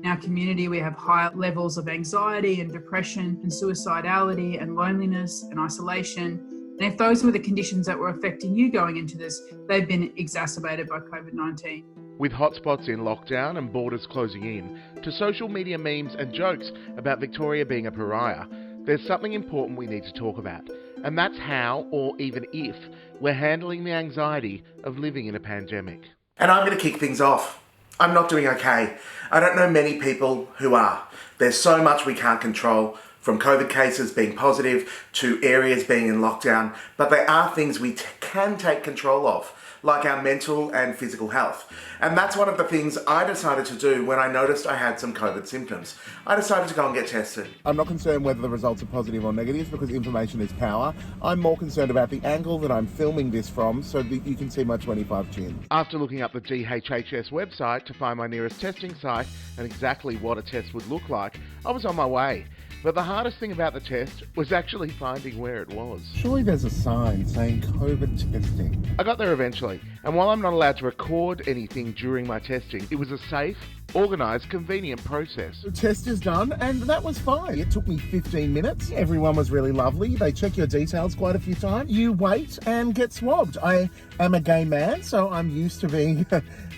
In our community, we have high levels of anxiety and depression and suicidality and loneliness and isolation. And if those were the conditions that were affecting you going into this, they've been exacerbated by COVID-19. With hotspots in lockdown and borders closing in, to social media memes and jokes about Victoria being a pariah, there's something important we need to talk about. And that's how, or even if, we're handling the anxiety of living in a pandemic. And I'm going to kick things off. I'm not doing okay. I don't know many people who are. There's so much we can't control, from COVID cases being positive to areas being in lockdown, but there are things we can take control of, like our mental and physical health. And that's one of the things I decided to do when I noticed I had some COVID symptoms. I decided to go and get tested. I'm not concerned whether the results are positive or negative because information is power. I'm more concerned about the angle that I'm filming this from so that you can see my 25 chin. After looking up the DHHS website to find my nearest testing site and exactly what a test would look like, I was on my way. But the hardest thing about the test was actually finding where it was. Surely there's a sign saying COVID testing. I got there eventually, and while I'm not allowed to record anything during my testing, it was a safe, organised, convenient process. The test is done, and that was fine. It took me 15 minutes. Everyone was really lovely. They check your details quite a few times. You wait and get swabbed. I am a gay man, so I'm used to being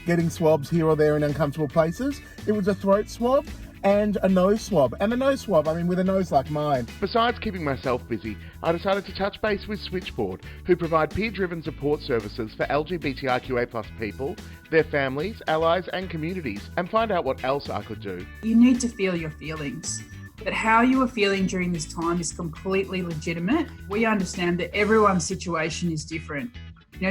getting swabs here or there in uncomfortable places. It was a throat swab and a nose swab. And the nose swab, with a nose like mine. Besides keeping myself busy, I decided to touch base with Switchboard, who provide peer-driven support services for LGBTIQA+ people, their families, allies and communities, and find out what else I could do. You need to feel your feelings. But how you are feeling during this time is completely legitimate. We understand that everyone's situation is different.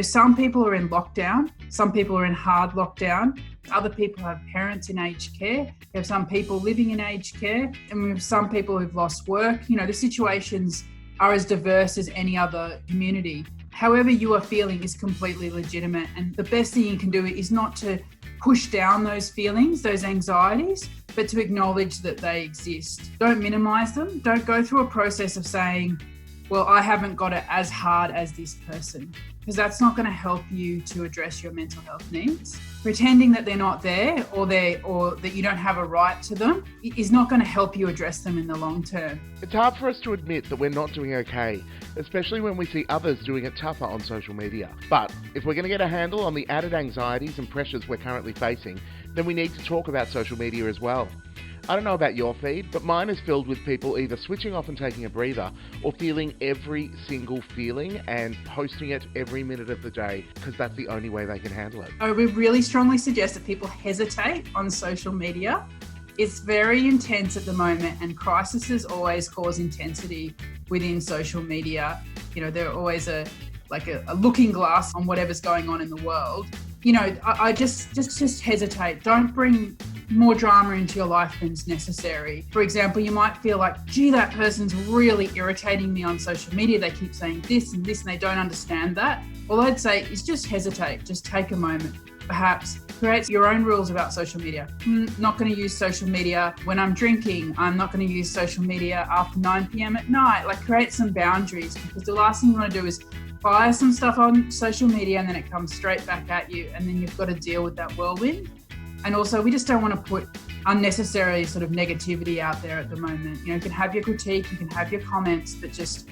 Some people are in lockdown, some people are in hard lockdown, other people have parents in aged care, we have some people living in aged care, and we have some people who've lost work. The situations are as diverse as any other community. However you are feeling is completely legitimate, and the best thing you can do is not to push down those feelings, those anxieties, but to acknowledge that they exist. Don't minimize them. Don't go through a process of saying, well, I haven't got it as hard as this person, because that's not going to help you to address your mental health needs. Pretending that they're not there or that you don't have a right to them is not going to help you address them in the long term. It's hard for us to admit that we're not doing okay, especially when we see others doing it tougher on social media. But if we're going to get a handle on the added anxieties and pressures we're currently facing, then we need to talk about social media as well. I don't know about your feed, but mine is filled with people either switching off and taking a breather or feeling every single feeling and posting it every minute of the day because that's the only way they can handle it. We really strongly suggest that people hesitate on social media. It's very intense at the moment, and crises always cause intensity within social media. They're always a looking glass on whatever's going on in the world. I just hesitate. Don't bring more drama into your life than's necessary. For example, you might feel like, gee, that person's really irritating me on social media. They keep saying this and this and they don't understand that. All I'd say is just hesitate. Just take a moment. Perhaps create your own rules about social media. Not going to use social media when I'm drinking. I'm not going to use social media after 9 p.m. at night. Create some boundaries, because the last thing you want to do is fire some stuff on social media and then it comes straight back at you, and then you've got to deal with that whirlwind. And also, we just don't want to put unnecessary sort of negativity out there at the moment. You can have your critique, you can have your comments, but just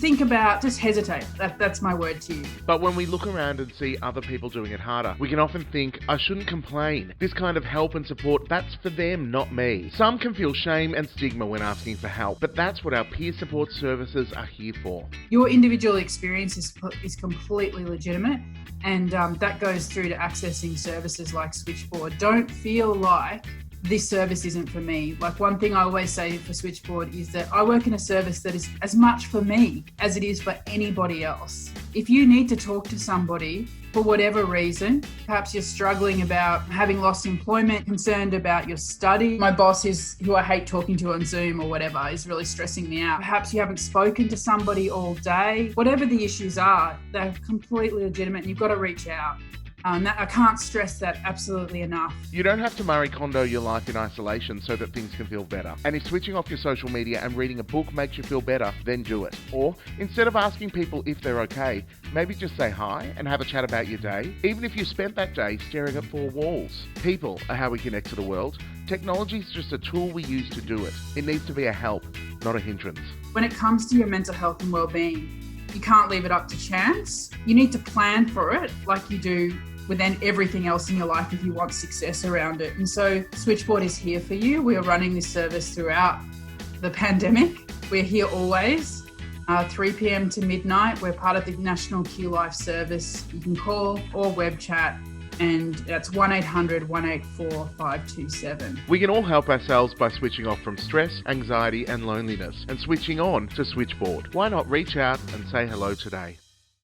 think about, just hesitate. That's my word to you. But when we look around and see other people doing it harder, we can often think, I shouldn't complain. This kind of help and support, that's for them, not me. Some can feel shame and stigma when asking for help, but that's what our peer support services are here for. Your individual experience is completely legitimate, and that goes through to accessing services like Switchboard. Don't feel like this service isn't for me. One thing I always say for Switchboard is that I work in a service that is as much for me as it is for anybody else. If you need to talk to somebody for whatever reason, perhaps you're struggling about having lost employment, concerned about your study. My boss who I hate talking to on Zoom or whatever is really stressing me out. Perhaps you haven't spoken to somebody all day. Whatever the issues are, they're completely legitimate and you've got to reach out. I can't stress that absolutely enough. You don't have to Marie Kondo your life in isolation so that things can feel better. And if switching off your social media and reading a book makes you feel better, then do it. Or, instead of asking people if they're okay, maybe just say hi and have a chat about your day, even if you spent that day staring at four walls. People are how we connect to the world. Technology is just a tool we use to do it. It needs to be a help, not a hindrance. When it comes to your mental health and well-being, you can't leave it up to chance. You need to plan for it like you do with everything else in your life if you want success around it. And so Switchboard is here for you. We are running this service throughout the pandemic. We're here always, 3 p.m. to midnight. We're part of the National Q Life service. You can call or web chat, and that's 1-800-184-527. We can all help ourselves by switching off from stress, anxiety and loneliness and switching on to Switchboard. Why not reach out and say hello today?